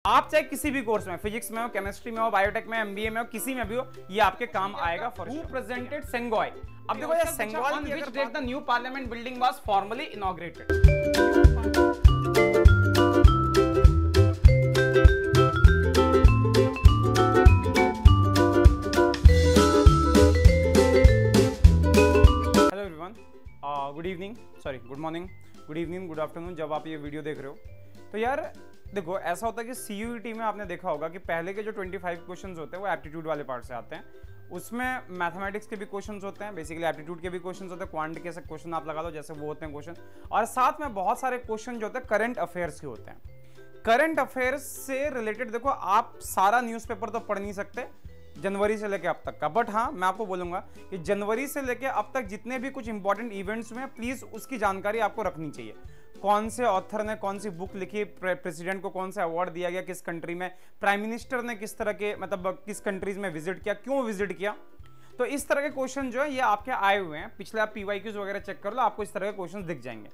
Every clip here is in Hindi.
आप चाहे किसी भी कोर्स में, फिजिक्स में हो, केमिस्ट्री में हो, बायोटेक में, एमबीए में हो, किसी में भी हो, ये आपके काम आएगा। For who presented Sengol? अब देखो ये सेंगोय की अगर date the new parliament building was formally inaugurated. Hello everyone, good evening, sorry good morning, good evening, good afternoon, जब आप ये वीडियो देख रहे हो। तो यार देखो, ऐसा होता है कि सीयूईटी में आपने देखा होगा कि पहले के जो 25 क्वेश्चंस होते हैं वो एप्टीट्यूड वाले पार्ट से आते हैं। उसमें मैथमेटिक्स के भी क्वेश्चंस होते हैं, बेसिकली एप्टीट्यूड के भी क्वेश्चंस होते हैं, क्वांट के से क्वेश्चन आप लगा लो जैसे वो होते हैं क्वेश्चन, और साथ में बहुत सारे क्वेश्चन जो होते हैं करंट अफेयर्स के होते हैं। करंट अफेयर्स से रिलेटेड देखो, आप सारा न्यूज़पेपर तो पढ़ नहीं सकते जनवरी से लेके अब तक का, बट हाँ मैं आपको बोलूंगा कि जनवरी से लेके अब तक जितने भी कुछ इंपॉर्टेंट इवेंट्स हुए हैं, प्लीज उसकी जानकारी आपको रखनी चाहिए। कौन से ऑथर ने कौन सी बुक लिखी, प्रेसिडेंट को कौन सा अवार्ड दिया गया किस कंट्री में, प्राइम मिनिस्टर ने किस तरह के मतलब किस कंट्रीज में विजिट किया, क्यों विजिट किया। तो इस तरह के क्वेश्चन जो है ये आपके आए हुए हैं, पिछले आप पीवाईक्यूज वगैरह चेक कर लो, आपको इस तरह के क्वेश्चन दिख जाएंगे।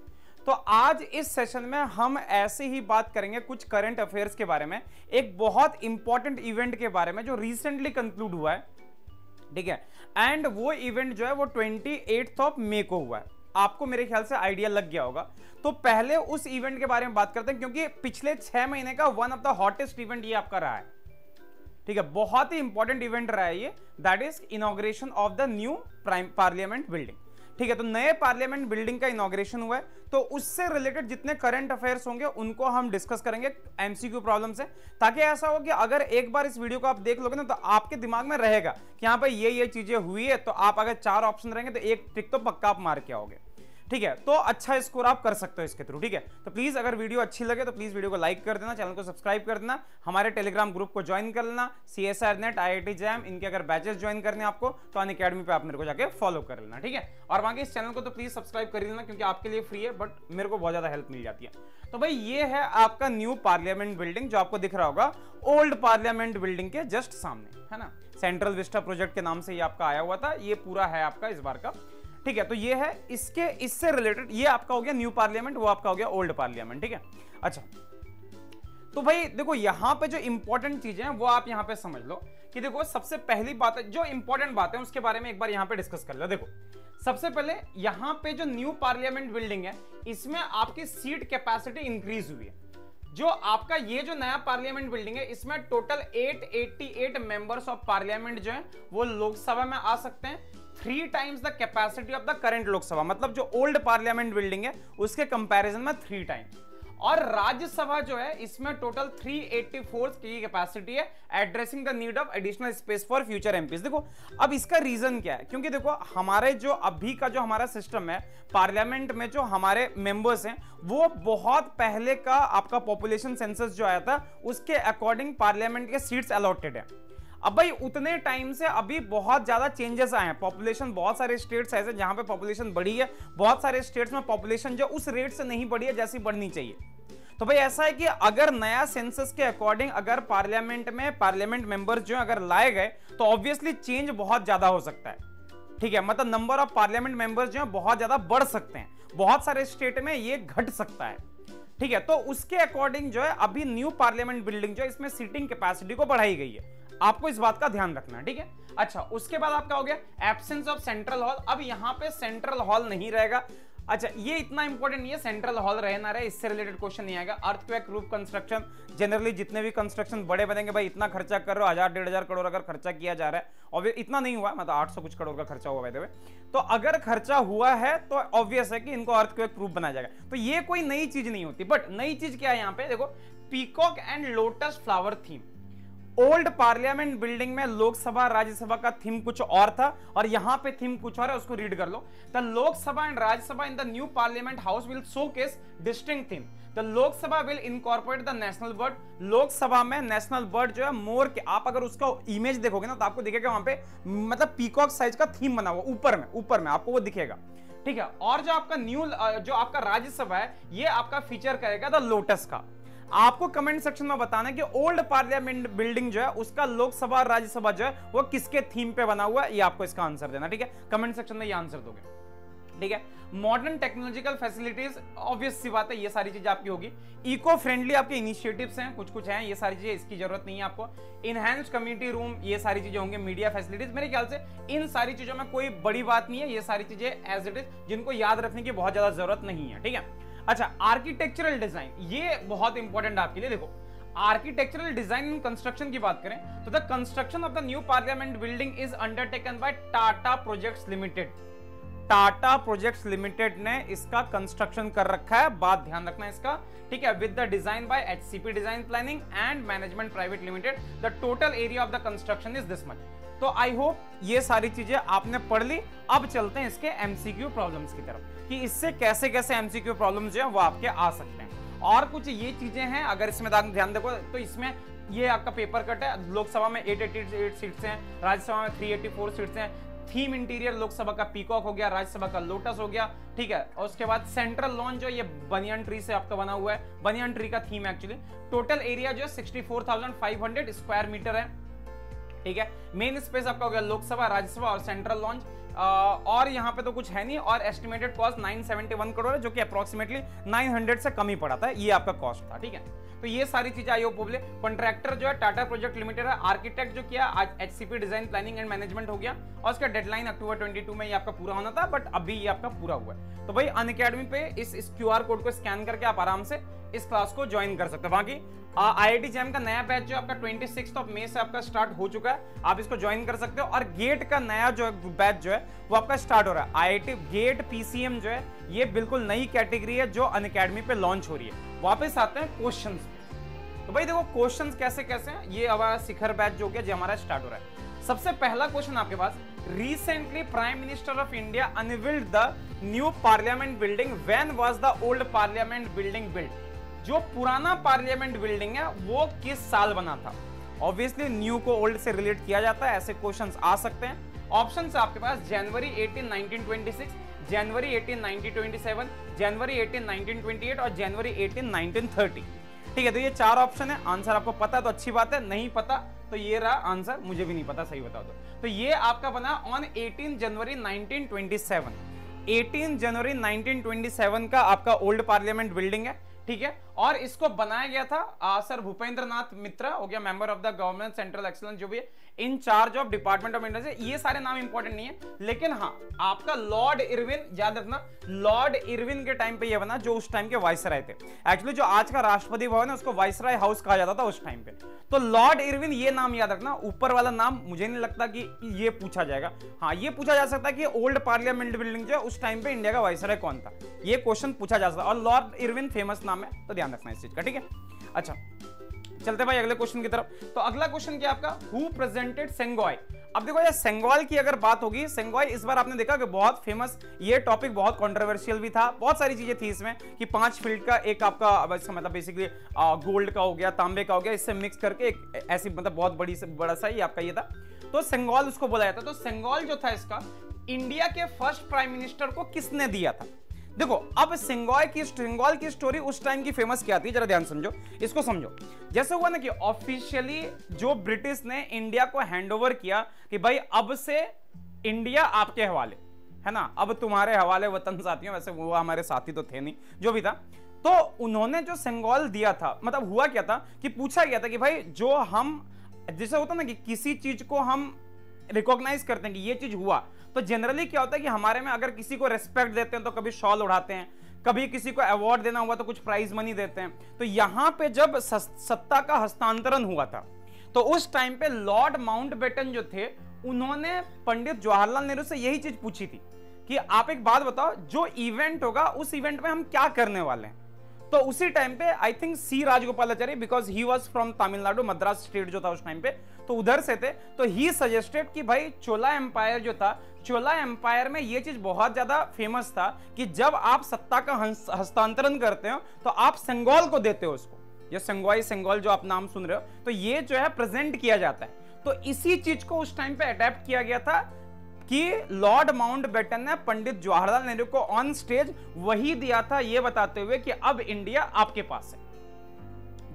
तो आज इस सेशन में हम ऐसे ही बात करेंगे कुछ करंट अफेयर्स के बारे में, एक बहुत इंपॉर्टेंट इवेंट के बारे में जो रिसेंटली कंक्लूड हुआ है, ठीक है। एंड वो इवेंट जो है वो 28 मई को हुआ है। आपको मेरे ख्याल से आइडिया लग गया होगा। तो पहले उस इवेंट के बारे में बात करते हैं, क्योंकि पिछले 6 महीने का one of the hottest event ये आपका रहा है, ठीक है। बहुत ही इंपॉर्टेंट इवेंट रहा है ये, that is inauguration of the new parliament building, ठीक है। तो नए पार्लियामेंट बिल्डिंग का इनॉग्रेशन हुआ है, तो उससे रिलेटेड जितने करंट अफेयर्स होंगे उनको हम डिस्कस करेंगे एमसीक्यू प्रॉब्लम से, ताकि ऐसा हो कि अगर एक बार इस वीडियो को आप देख लोगे ना तो आपके दिमाग में रहेगा कि हाँ भाई ये चीजें हुई है, तो आप अगर 4 ऑप्शन रहेंगे तो एक टिक तो पक्का आप मार के आओगे, ठीक है। तो अच्छा स्कोर आप कर सकते हो इसके थ्रू, ठीक है। तो प्लीज अगर वीडियो अच्छी लगे तो प्लीज वीडियो को लाइक कर देना, चैनल को सब्सक्राइब कर देना, हमारे टेलीग्राम ग्रुप को ज्वाइन कर लेना, CSR नेट, IIT जैम, इनके अगर बैचेस ज्वाइन करने आपको तो अनअकैडमी पे आप मेरे को जाके फॉलो कर लेना, ठीक है। और बाकी इस चैनल को तो प्लीज सब्सक्राइब कर लेना, क्योंकि आपके लिए फ्री है बट मेरे को बहुत ज्यादा हेल्प मिल जाती है। तो भाई ये है आपका न्यू पार्लियामेंट बिल्डिंग, जो आपको दिख रहा होगा ओल्ड पार्लियामेंट बिल्डिंग के जस्ट सामने, है ना। सेंट्रल विस्टा प्रोजेक्ट के नाम से ये आपका आया हुआ था, ये पूरा है आपका इस बार का, ठीक है। तो ये है इससे रिलेटेड, ये आपका हो गया न्यू पार्लियामेंट, वो आपका हो गया ओल्ड पार्लियामेंट, ठीक है। अच्छा, तो भाई देखो यहाँ पे जो इंपॉर्टेंट चीजें हैं वो आप यहाँ पे समझ लो कि देखो सबसे पहली बात है, जो इंपॉर्टेंट बात है उसके बारे में एक बार यहाँ पे डिस्कस कर लो। देखो सबसे पहले यहाँ पे जो न्यू पार्लियामेंट बिल्डिंग है, इसमें आपकी सीट कैपेसिटी इंक्रीज हुई है। जो आपका ये जो नया पार्लियामेंट बिल्डिंग है, इसमें टोटल 888 मेंबर्स ऑफ पार्लियामेंट जो है वो लोकसभा में आ सकते हैं, 3 times the capacity of the current Lok Sabha, मतलब जो ओल्ड पार्लियामेंट बिल्डिंग है उसके कंपैरिजन में 3 टाइम्स। और राज्यसभा जो है इसमें टोटल 384 की कैपेसिटी है, addressing the need of additional space for future MPs. देखो अब इसका रीजन क्या है, क्योंकि देखो हमारे जो अभी का जो हमारा सिस्टम है पार्लियामेंट में, जो हमारे मेंबर्स हैं वो बहुत पहले का आपका पॉपुलेशन सेंसस जो आया था उसके अकॉर्डिंग पार्लियामेंट के सीट्स अलॉटेड है। अब भाई उतने टाइम से अभी बहुत ज्यादा चेंजेस आए हैं, पॉपुलेशन बहुत सारे स्टेट्स ऐसे जहां पे पॉपुलेशन बढ़ी है, बहुत सारे स्टेट्स में पॉपुलेशन जो उस रेट से नहीं बढ़ी है जैसी बढ़नी चाहिए। तो भाई ऐसा है कि अगर नया सेंसस के अकॉर्डिंग अगर पार्लियामेंट में पार्लियामेंट मेंबर्स जो अगर लाए गए तो ऑब्वियसली चेंज बहुत ज्यादा हो सकता है, ठीक है। मतलब नंबर ऑफ पार्लियामेंट मेंबर्स जो है बहुत ज्यादा बढ़ सकते हैं, बहुत सारे स्टेट में ये घट सकता है, ठीक है। तो उसके अकॉर्डिंग जो है अभी न्यू पार्लियामेंट बिल्डिंग जो है इसमें सीटिंग कैपेसिटी को बढ़ाई गई है, आपको इस बात का ध्यान रखना है, ठीक है। अच्छा, उसके बाद आपका हो गया एब्सेंस ऑफ सेंट्रल हॉल। अब यहां पे सेंट्रल हॉल नहीं रहेगा। अच्छा, ये इतना इंपॉर्टेंट नहीं है सेंट्रल हॉल रहे ना रहे, इससे रिलेटेड क्वेश्चन नहीं आएगा। अर्थक्वेक प्रूफ कंस्ट्रक्शन, जनरली जितने भी कंस्ट्रक्शन बड़े बनेंगे भाई इतना खर्चा कर रहे हो, 1000-1500 करोड़ अगर खर्चा किया जा रहा है, और इतना नहीं हुआ, मतलब 800 कुछ करोड़ का खर्चा हुआ है, तो अगर खर्चा हुआ है तो ऑब्वियस है कि इनको अर्थक्वेक प्रूफ बनाया जाएगा। तो ये कोई नई चीज नहीं होती, बट नई चीज क्या है यहाँ पे देखो, peacock and lotus flower theme. Old parliament building में लोकसभा राज्यसभा का थीम कुछ और था और यहां पे थीम कुछ और है, उसको रीड कर लो। The Lok Sabha and Rajya Sabha in the new parliament house will showcase distinct theme. The Lok Sabha will incorporate the national bird. Lok Sabha में नेशनल बर्ड जो है मोर के, आप अगर उसका इमेज देखोगे ना तो आपको दिखेगा वहां पे मतलब पीकॉक साइज का थीम बना हुआ ऊपर में आपको वो दिखेगा, ठीक है। और जो आपका न्यू जो आपका राज्यसभा है ये आपका फीचर करेगा द लोटस का। आपको कमेंट सेक्शन में बताना है कि ओल्ड पार्लियामेंट बिल्डिंग जो है उसका लोकसभा और राज्यसभा जो है वो किसके थीम पे बना हुआ है, ये आपको इसका आंसर देना, ठीक है। कमेंट सेक्शन में ये आंसर दोगे। ठीक है। मॉडर्न टेक्नोलॉजिकल फैसिलिटीज, ऑब्वियस सी बात है ये सारी चीजें आपकी होगी। इको फ्रेंडली आपके इनिशिएटिव्स हैं, कुछ कुछ हैं, ये सारी चीजें इसकी जरूरत नहीं है आपको। इनहैंस्ड कम्युनिटी रूम, ये सारी चीजें होंगे। मीडिया फैसिलिटीज, मेरे ख्याल से इन सारी चीजों में कोई बड़ी बात नहीं है, ये सारी चीजें एज इट इज, जिनको याद रखने की बहुत ज्यादा जरूरत नहीं है, ठीक है। अच्छा, आर्किटेक्चरल डिजाइन, ये बहुत इंपॉर्टेंट आपके लिए। देखो, आर्किटेक्चरल डिजाइन एंड कंस्ट्रक्शन की बात करें तो the construction of the new parliament building is undertaken by Tata projects limited. Tata projects limited ने इसका कंस्ट्रक्शन कर रखा है, बात ध्यान रखना इसका, ठीक है। With the design by HCP design planning and management private limited, the total area of the construction is this much. तो आई होप ये सारी चीजें आपने पढ़ ली। अब चलते हैं इसके एमसीक्यू प्रॉब्लम्स की तरफ कि इससे कैसे कैसे एमसीक्यू प्रॉब्लम्स जो है वो आपके आ सकते हैं। और कुछ ये चीजें हैं, अगर इसमें ध्यान देखो तो इसमें ये आपका पेपर कट है। लोकसभा में 888 सीट्स हैं, राज्यसभा में 384 सीट्स हैं। थीम इंटीरियर लोकसभा का पीकॉक हो गया, राज्यसभा का लोटस हो गया, ठीक है। और उसके बाद सेंट्रल लॉन जो ये बनियन ट्री से आपका बना हुआ है, बनियन ट्री का थीम एक्चुअली। टोटल एरिया जो है 64,500 स्क्वायर मीटर है, ठीक है। मेन स्पेस आपका हो गया लोकसभा, राज्यसभा और सेंट्रल लॉन्च। और यहाँ पे तो कुछ है नहीं। और एस्टिमेटेड कॉस्ट 971 करोड़ है, जो कि अप्रोक्सीमेटली 900 से कम ही पड़ा था, ये आपका कॉस्ट था, ठीक है। तो ये सारी चीजें आई होप बोले। कॉन्ट्रैक्टर जो है टाटा प्रोजेक्ट लिमिटेड है। आर्किटेक्ट जो किया आज HCP design planning and management हो गया, और उसका डेडलाइन अक्टूबर 22 में ये आपका पूरा होना था, बट अभी ये आपका पूरा हुआ है। तो भाई अनअकैडमी पे इस क्यूआर कोड को स्कैन करके आप आराम से इस क्लास को ज्वाइन कर सकते हो। बाकी IIT जैम का नया बैच जो आपका 26 मई से आपका स्टार्ट हो चुका है, आप इसको ज्वाइन कर सकते हो। और गेट का नया जो बैच जो है वो आपका स्टार्ट हो रहा है। IIT गेट PCM जो है ये बिल्कुल नई कैटेगरी है जो अनअकैडमी पे लॉन्च हो रही है। वापस आते हैं क्वेश्चंस पे। तो भाई देखो क्वेश्चंस कैसे कैसे हैं, ये हमारा शिखर बैच जो गया जो हमारा स्टार्ट हो रहा है। सबसे पहला क्वेश्चन आपके पास, recently prime minister of India unveiled the new parliament building, when was the old parliament building build. जो पुराना पार्लियामेंट बिल्डिंग है वो किस साल बना था। ऑब्वियसली न्यू को ओल्ड से रिलेट किया जाता है, ऐसे क्वेश्चंस आ सकते हैं। ऑप्शंस आपके पास जनवरी 18, 1926, जनवरी 18, 1927, जनवरी 18, 1928 और जनवरी 18, 1930, ठीक है। तो ये चार ऑप्शन है। आंसर आपको पता तो अच्छी बात है, नहीं पता तो ये रहा आंसर, मुझे भी नहीं पता, सही बता दो। तो ये आपका बना ऑन 18 जनवरी 1927। 18 जनवरी 1927 का आपका ओल्ड पार्लियामेंट बिल्डिंग है, ठीक है। और इसको बनाया गया था सर भूपेंद्र नाथ मित्रा हो गया, member of the government central excellence, जो भी है in charge of department of industry. ये सारे नाम इंपॉर्टेंट नहीं है, लेकिन हाँ आपका लॉर्ड इरविन याद रखना, लॉर्ड इरविन के टाइम पे ये बना, जो उस टाइम के वाइसराय थे। एक्चुअली जो आज का राष्ट्रपति भवन है उसको वाइसराय हाउस कहा जाता था उस टाइम पे। तो लॉर्ड इरविन ये नाम याद रखना। ऊपर वाला नाम मुझे नहीं लगता कि ये पूछा जाएगा। हाँ ये पूछा जा सकता है कि ओल्ड पार्लियामेंट बिल्डिंग जो है उस टाइम पे इंडिया का वाइसराय कौन था, ये क्वेश्चन पूछा जा सकता है। और लॉर्ड इरविन फेमस नाम है, तो ध्यान रखना इस चीज का, ठीक है। अच्छा चलते भाई अगले क्वेश्चन की तरफ। तो अगला क्वेश्चन क्या आपका, हु प्रेजेंटेड सेंगोय। अब देखो यार सेंगोल की अगर बात होगी, सेंगोय इस बार आपने देखा कि बहुत फेमस, ये टॉपिक बहुत कंट्रोवर्शियल भी था, बहुत सारी चीजें थी इसमें कि 5 फील्ड का एक आपका इसका मतलब बेसिकली गोल्ड का हो गया, तांबे का हो गया, इससे मिक्स करके एक ऐसी मतलब बहुत बड़ा सा ही आपका ये था। तो सेंगोल उसको बोला जाता। तो सेंगोल जो था इसका, इंडिया के फर्स्ट प्राइम मिनिस्टर को किसने दिया था। देखो अब सेंगोल की स्टोरी उस टाइम की फेमस क्या थी, जरा ध्यान समझो, इसको समझो। जैसे हुआ ना कि ऑफिशियली जो ब्रिटिश ने इंडिया को हैंडओवर किया कि भाई अब से इंडिया आपके हवाले है ना, अब तुम्हारे हवाले वतन साथियों, वैसे वो हमारे साथी तो थे नहीं, जो भी था। तो उन्होंने जो सेंगोल दिया था, मतलब हुआ क्या था कि पूछा गया था कि भाई जो हम, जैसे होता ना कि किसी चीज को हम रिकॉग्नाइज करते हैं कि ये चीज हुआ, तो जनरली क्या होता है कि हमारे में अगर किसी को रेस्पेक्ट देते हैं तो कभी शॉल उड़ाते हैं, कभी किसी को अवार्ड देना हुआ तो कुछ प्राइज मनी देते हैं। तो यहां पे जब सत्ता का हस्तांतरण हुआ था तो उस टाइम पे लॉर्ड माउंटबेटन जो थे उन्होंने पंडित जवाहरलाल नेहरू से यही चीज पूछी थी कि आप एक बात बताओ, जो इवेंट होगा उस इवेंट में हम क्या करने वाले हैं। तो उसी टाइम पे I think C Rajagopalachari, because he was from Tamil Nadu, Madras state जो था उस टाइम पे, तो उधर से थे। तो ही सजेस्टेड कि भाई चोला एम्पायर जो था, चोला एम्पायर में ये चीज बहुत ज्यादा फेमस था कि जब आप सत्ता का हस्तांतरण करते हो तो आप सेंगोल को देते हो उसको, ये सेंगोई सेंगोल जो आप नाम सुन रहे हो, तो ये जो है प्रेजेंट किया जाता है। तो इसी चीज को उस टाइम पे अडेप्ट किया गया था कि लॉर्ड माउंटबेटन ने पंडित जवाहरलाल नेहरू को ऑन स्टेज वही दिया था, ये बताते हुए कि अब इंडिया आपके पास है।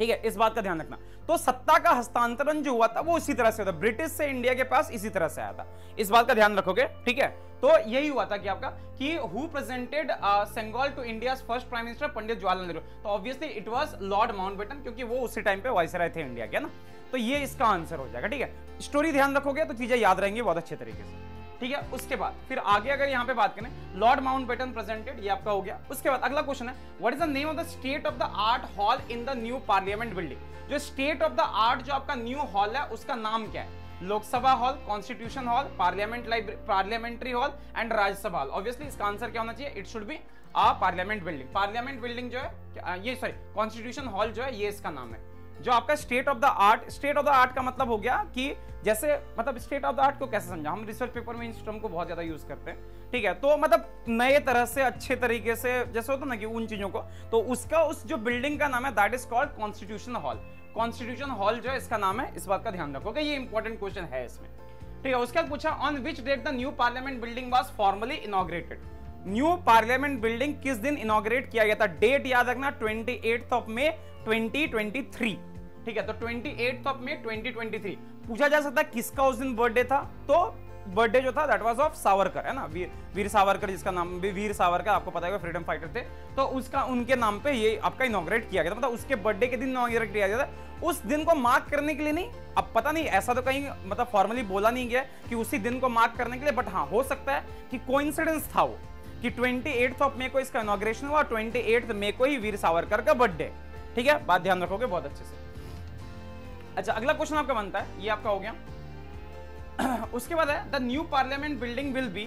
ठीक है, इस बात का ध्यान रखना। तो सत्ता का हस्तांतरण जो हुआ था वो इसी तरह से होता, ब्रिटिश से इंडिया के पास इसी तरह से आया था, इस बात का ध्यान रखोगे। ठीक है, तो यही हुआ था कि आपका कि who presented Sengol to India's first prime minister Pandit Jawaharlal Nehru, तो obviously it was Lord Mountbatten, क्योंकि वो उसी टाइम पे वाइसराय थे इंडिया के ना। तो ये इसका आंसर हो जाएगा। ठीक है, स्टोरी ध्यान रखोगे तो चीजें याद रहेंगी बहुत अच्छे तरीके से। ठीक है, उसके बाद फिर आगे अगर यहाँ पे बात करें, लॉर्ड माउंटबेटन प्रेजेंटेड, ये आपका हो गया। उसके बाद अगला क्वेश्चन है, what is the name of the state of the art hall in the new parliament building. जो स्टेट ऑफ द आर्ट जो आपका न्यू हॉल है उसका नाम क्या है? Lok Sabha hall, constitution hall, parliamentary hall and Rajya Sabha hall. Obviously इसका आंसर क्या होना चाहिए? It should be parliament building. Parliament building जो है ये सॉरी कॉन्स्टिट्यूशन हॉल जो है ये इसका नाम है। जो आपका state of the art, state of the art का मतलब हो गया कि जैसे मतलब स्टेट ऑफ द आर्ट को कैसे समझा, हम रिसर्च पेपर में इस टर्म को बहुत ज्यादा यूज करते हैं। ठीक है, तो मतलब नए तरह से अच्छे तरीके से जैसे होता ना कि उन चीजों को, तो उसका उस जो बिल्डिंग का नाम है that is called constitution hall. Constitution hall जो है इसका नाम है, इस बात का ध्यान रखोगे, ये इंपॉर्टेंट क्वेश्चन है इसमें। ठीक है, उसके बाद पूछा on which date the new parliament building was formally inaugurated. New parliament building किस दिन इनॉग्रेट किया गया था? डेट याद रखना 28 ऑफ मई 2023। ठीक है, तो 28 ऑफ मई 2023। पूछा जा सकता है किसका उस दिन बर्थडे था, तो बर्थडे जो था दैट वाज ऑफ सावरकर, है ना, वीर सावरकर, जिसका नाम भी वीर सावरकर, आपको पता है फ्रीडम फाइटर थे, तो उसका उनके नाम पे ये आपका इनॉग्रेट किया गया था, मतलब उसके बर्थडे के दिन इनॉग्रेट किया गया था। उस दिन को मार्क करने के लिए नहीं, अब पता नहीं ऐसा तो कहीं मतलब फॉर्मली बोला नहीं गया कि उसी दिन को मार्क करने के लिए, बट हाँ हो सकता है कि कोइंसिडेंस था वो कि 28 ऑफ मई को इसका इनॉग्रेशन हुआ, 28 मई को ही वीर सावरकर का बर्थडे। ठीक है, बात ध्यान रखोगे बहुत अच्छे से। अच्छा, अगला क्वेश्चन आपका बनता है, ये आपका हो गया। उसके बाद है the new parliament building will be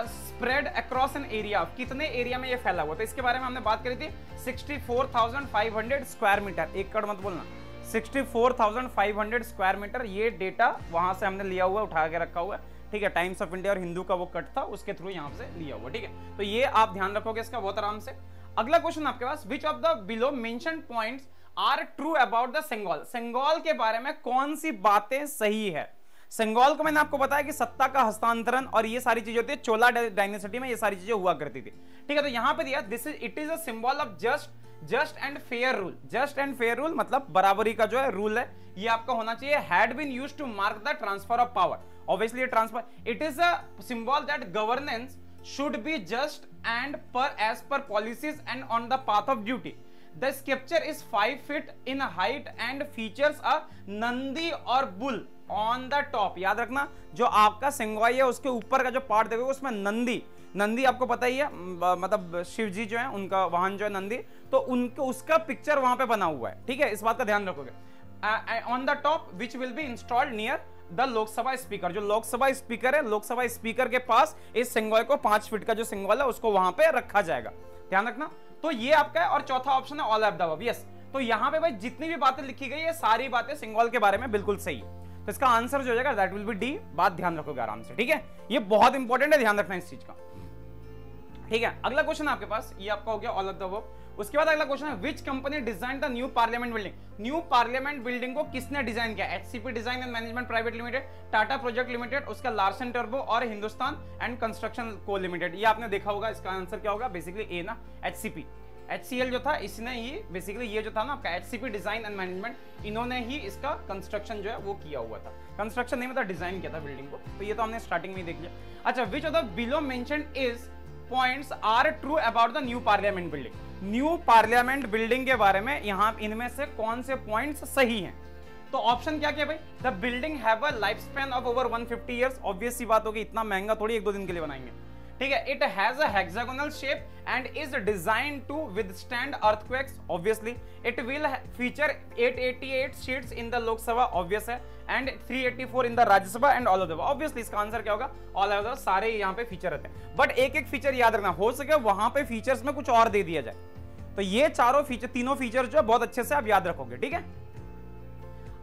spread across an area. कितने एरिया में ये फैला हुआ था इसके बारे में हमने बात करी थी। 64,500 स्क्वायर मीटर, एकड़ मत बोलना, 64,500 स्क्वायर मीटर, ये डेटा वहां से हमने लिया हुआ, उठा के रखा हुआ है। ठीक है, टाइम्स ऑफ इंडिया और हिंदू का वो कट था, उसके थ्रू यहाँ से लिया हुआ। ठीक है, तो ये आप ध्यान रखोगे इसका बहुत आराम से। अगला क्वेश्चन आपके पास, which of the below mentioned points are true about the Sengol. Sengol के बारे में कौन सी बातें सही है? सेंगोल को मैंने आपको बताया कि सत्ता का हस्तांतरण और ये सारी चीजें होती है, चोला डायनेसिटी में ये सारी चीजें हुआ करती थी। ठीक है, तो यहां पे दिया this is it is a symbol of just and fair rule. Just and fair rule मतलब बराबरी का जो है रूल है, ये आपका होना चाहिए। Had been used to mark the transfer of power. Obviously transfer, it is a symbol that governance should be just and as per policies and on the path of duty. The sculpture is 5 feet in height and features a Nandi और बुल on the top। याद रखना, जो आपका सेंगोई है उसके ऊपर का जो पार्ट देखोगे उसमें नंदी आपको पता ही है, मतलब शिव जी जो है उनका वाहन जो है नंदी, तो उनको उसका पिक्चर वहां पे बना हुआ है। ठीक है, इस बात का ध्यान रखोगे। On the top which will be installed near the Lok Sabha speaker. जो लोकसभा स्पीकर है, लोकसभा स्पीकर के पास इस सेंगोई को 5 फीट का जो सेंगोल है उसको वहां पे रखा जाएगा, ध्यान रखना। तो ये आपका है, और चौथा ऑप्शन है all of the above. Yes, तो यहां पे भाई जितनी भी बातें लिखी गई है सारी बातें सेंगोल के बारे में बिल्कुल सही है, तो इसका आंसर जो हो जाएगा दैट विल बी डी। बात ध्यान रखोगे आराम से। ठीक है, ये बहुत इंपॉर्टेंट है, ध्यान रखना इस चीज का। ठीक है, अगला क्वेश्चन आपके पास, ये आपका हो गया ऑल ऑफ द अबव। उसके बाद अगला क्वेश्चन है, which company design the new parliament building. New parliament building को किसने डिजाइन किया? HCP design and management private limited, Tata project limited, उसका लार्सन टर्बो और हिंदुस्तान एंड कंस्ट्रक्शन को लिमिटेड। ये आपने देखा होगा, इसका आंसर क्या होगा? बेसिकली ए ना, एचसीपी। HCL जो था इसने ही बेसिकली ये जो था ना आपका HCP डिजाइन एंड मैनेजमेंट, इन्होंने ही इसका कंस्ट्रक्शन जो है वो किया हुआ था। कंस्ट्रक्शन नहीं मतलब डिजाइन किया था बिल्डिंग को, तो ये तो हमने स्टार्टिंग में ही देख लिया। अच्छा, which of the below mentioned is points are true about the new parliament building. New parliament building के बारे में यहाँ इनमें से कौन से पॉइंट्स सही हैं? तो ऑप्शन क्या क्या भाई? The building have a life span of over 150 years. Obvious सी बात होगी, इतना महंगा थोड़ी 1-2 दिन के लिए बनाएंगे। ठीक है, it has a hexagonal shape and is designed to withstand earthquakes. Obviously it will feature 888 seats in the Lok Sabha, obvious है, and 384 in the Rajya Sabha and all of the. Obviously इसका आंसर क्या होगा? All of the. सारे यहाँ पे फीचर रहते हैं, बट एक एक फीचर याद रखना, हो सके वहां पे फीचर्स में कुछ और दे दिया जाए। तो ये चारों फीचर, तीनों फीचर जो बहुत अच्छे से आप याद रखोगे। ठीक है,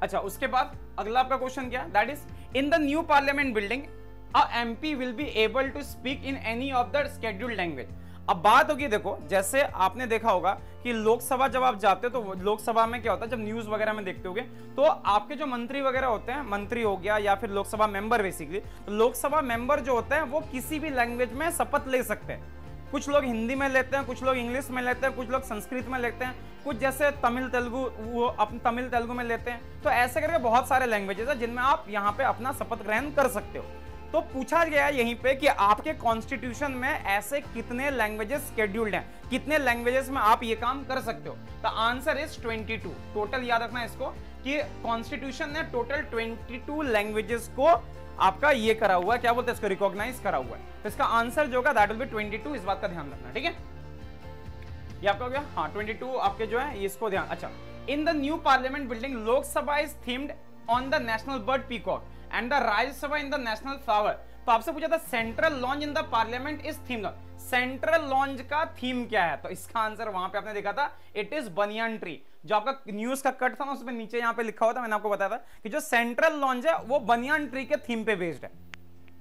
अच्छा उसके बाद अगला आपका क्वेश्चन क्या है? That is in the new parliament building a MP will be able to speak in any of the scheduled language। अब बात होगी, देखो जैसे आपने देखा होगा कि लोकसभा जब आप जाते हो तो लोकसभा में क्या होता है, जब न्यूज वगैरह में देखते होगे तो आपके जो मंत्री वगैरह होते हैं, मंत्री हो गया या फिर Lok Sabha member, basically Lok Sabha member जो होते हैं वो किसी भी लैंग्वेज में शपथ ले सकते हैं। कुछ लोग हिंदी में लेते हैं, कुछ लोग इंग्लिश में लेते हैं, कुछ लोग संस्कृत में लेते हैं, कुछ जैसे तमिल तेलुगु वो अपने तमिल तेलुगु में लेते हैं। तो ऐसे करके बहुत सारे लैंग्वेजेस है जिनमें आप यहाँ पे अपना शपथ ग्रहण कर सकते हो। तो पूछा गया यहीं पे कि आपके कॉन्स्टिट्यूशन में ऐसे कितने लैंग्वेजेस शेड्यूल्ड हैं, कितने लैंग्वेजेस में आप ये काम कर सकते हो। तो आंसर इज 22। टोटल याद रखना इसको कि कॉन्स्टिट्यूशन ने टोटल 22 लैंग्वेजेस को आपका ये करा हुआ है, क्या बोलते हैं इसको, रिकॉग्नाइज करा हुआ है। तो इसका आंसर जो होगा दैट विल बी 22। इस बात का ध्यान रखना, ठीक है। ये आपका हो गया, हाँ 22 आपके जो है इसको ध्यान। अच्छा, इन the new parliament building Lok Sabha is themed on the national bird peacock and the Rajya Sabha in the national flower. तो आपसे पूछा था central lounge in the parliament is themed, central lounge का थीम क्या है। तो इसका आंसर वहां पे आपने देखा था, इट इज बनियान ट्री। जो आपका न्यूज का कट था ना उसमें नीचे यहाँ पे लिखा हुआ था, मैंने आपको बताया था कि जो सेंट्रल लॉन्ज है वो बनियान ट्री के थीम पे बेस्ड है,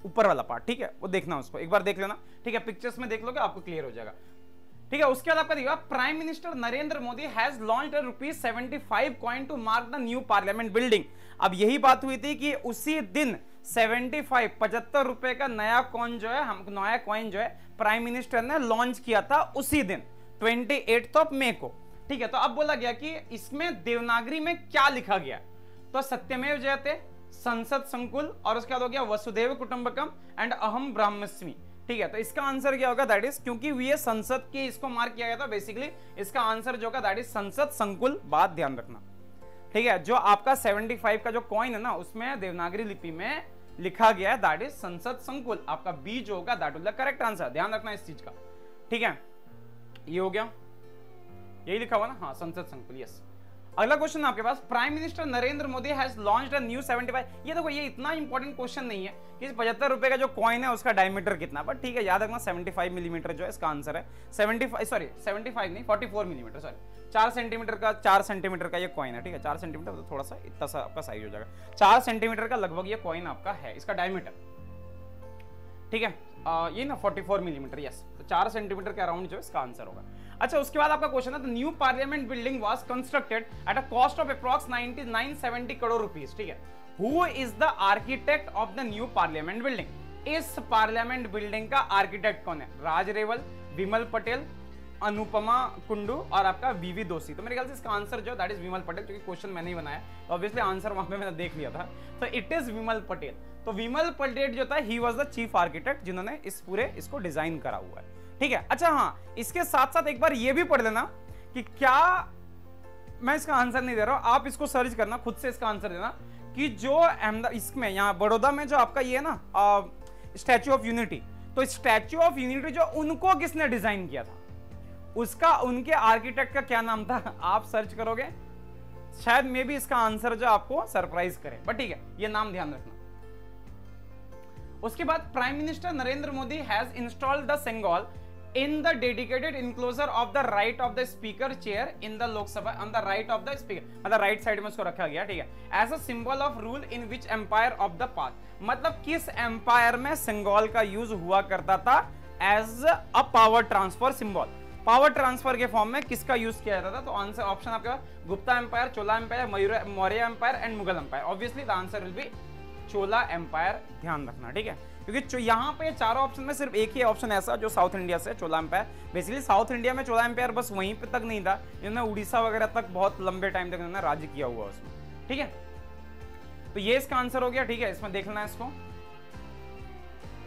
ऊपर वाला पार्ट, ठीक है। वो देखना, उसको एक बार देख लेना, ठीक है। पिक्चर्स में देख लोगे आपको क्लियर हो जाएगा, ठीक है। उसके बाद आपका देखिएगा, prime minister Narendra Modi has launched a ₹75 coin to mark the new parliament building. अब यही बात हुई थी कि उसी दिन 75 रुपए का नया कॉइन जो है, हम नया कॉइन जो है प्राइम मिनिस्टर ने लॉन्च किया था उसी दिन 28 मई को, ठीक है। तो अब बोला गया कि इसमें देवनागरी में क्या लिखा गया, तो सत्यमेव जयते, संसद संकुल, और उसके बाद हो गया वसुधैव कुटुंबकम एंड अहम ब्राह्मस्मि, ठीक है। तो इसका आंसर क्या होगा, दैट इज, क्योंकि ये संसद के इसको मार्क किया गया था, बेसिकली इसका आंसर जो होगा दैट इज संसद संकुल। बात ध्यान रखना, ठीक है। जो आपका 75 का जो कॉइन है ना उसमें देवनागरी लिपि में लिखा गया है दैट इज संसद संकुल। आपका बी जो होगा that will the correct answer, ध्यान रखना इस चीज का, ठीक है। ये हो गया, यही लिखा हुआ ना, हाँ संसद संकुल, यस। अगला क्वेश्चन आपके पास, prime minister Narendra Modi has launched a new 75। ये देखो ये इतना इंपॉर्टेंट क्वेश्चन नहीं है कि 75 रुपए का जो कॉइन है उसका डायमीटर कितना, बट ठीक है याद रखना 75 मिलीमीटर जो है इसका आंसर है। 75 नहीं 44 मिलीमीटर, सॉरी 4 सेंटीमीटर का ये कॉइन है, ठीक है। 4 सेंटीमीटर तो थोड़ा सा इतना सा आपका साइज हो जाएगा, 4 सेंटीमीटर का लगभग ये कॉइन आपका है, इसका डायमीटर, ठीक है। ये ना 44 मिलीमीटर, यस। तो 4 सेंटीमीटर के अराउंड जो इसका आंसर होगा। अच्छा, उसके बाद आपका क्वेश्चन है, the new parliament building was constructed at a cost of approx 970 crore rupees, ठीक है। Who is the architect of the new parliament building. इस पार्लियामेंट बिल्डिंग का आर्किटेक्ट कौन है, राज रेवल, विमल पटेल, अनुपमा कुंडू और आपका वीवी दोषी। तो मेरे ख्याल से इसका आंसर जो दैट इज विमल पटेल, क्योंकि क्वेश्चन मैंने ही बनाया तो ऑब्वियसली आंसर वहां पे मैंने देख लिया था, तो इट इज विमल पटेल। तो विमल पटेल जो था he was the chief architect जिन्होंने इस पूरे इसको डिजाइन करा हुआ है, ठीक है। अच्छा हाँ, इसके साथ साथ एक बार ये भी पढ़ लेना कि क्या, मैं इसका आंसर नहीं दे रहा हूं, आप इसको सर्च करना खुद से, इसका आंसर देना कि जो इसमें यहाँ बड़ौदा में जो आपका ये है ना स्टैच्यू ऑफ यूनिटी, तो स्टैच्यू ऑफ यूनिटी जो उनको किसने डिजाइन किया था, उसका उनके आर्किटेक्ट का क्या नाम था, आप सर्च करोगे शायद मे भी इसका आंसर जो आपको सरप्राइज करे, बट ठीक है ये नाम ध्यान रखना। उसके बाद prime minister Narendra Modi has installed the symbol in the dedicated enclosure of the right of the speaker chair in the Lok Sabha, on the right of the speaker, मतलब राइट साइड में उसको रखा गया, ठीक है, as a symbol of rule in which empire of the past. मतलब किस एम्पायर में सिंबल का यूज हुआ करता था as a power transfer symbol, power transfer के फॉर्म में किसका यूज किया जाता था। तो आंसर ऑप्शन आपका Gupta empire, Chola empire, Maurya empire and Mughal empire. Obviously the answer will be Chola empire, ध्यान रखना, ठीक है। क्योंकि यहाँ पे चारों ऑप्शन में सिर्फ एक ही ऑप्शन ऐसा जो साउथ इंडिया से, चोला एम्पायर। बेसिकली साउथ इंडिया में चोला एम्पायर बस वहीं पे तक नहीं था, इन्होंने उड़ीसा वगैरह तक बहुत लंबे टाइम तक इन्होंने राज्य किया हुआ उसमें, ठीक है। तो ये इसका आंसर हो गया, ठीक है, इसमें देख लेना है इसको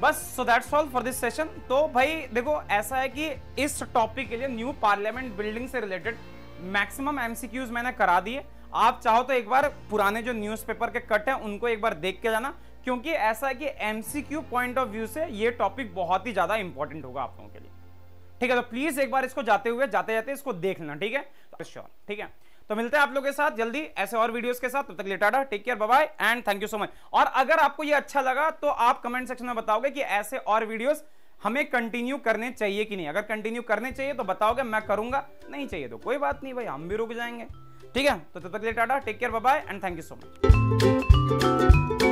बस। So that's all for this session. तो भाई देखो ऐसा है कि इस टॉपिक के लिए न्यू पार्लियामेंट बिल्डिंग से रिलेटेड मैक्सिमम एमसीक्यूज मैंने करा दिए। आप चाहो तो एक बार पुराने जो न्यूज़पेपर के कट हैं उनको एक बार देख के जाना, क्योंकि ऐसा है कि एमसीक्यू पॉइंट ऑफ व्यू से ये टॉपिक बहुत ही ज्यादा इंपॉर्टेंट होगा आप लोगों के लिए, ठीक है। तो प्लीज एक बार इसको जाते जाते इसको देख लेना, ठीक है, तो श्योर, ठीक है। तो मिलते हैं आप लोगों के साथ जल्दी ऐसे और वीडियोस के साथ, तब तक लिए tata, take care, bye bye and thank you so much. और अगर आपको ये अच्छा लगा तो आप कमेंट सेक्शन में बताओगे कि ऐसे और वीडियोस हमें कंटिन्यू करने चाहिए कि नहीं। अगर कंटिन्यू करने चाहिए तो बताओगे, मैं करूंगा, नहीं चाहिए तो कोई बात नहीं भाई, हम भी रुक जाएंगे, ठीक है। तो तब तक लिए tata, take care, bye bye and thank you so much.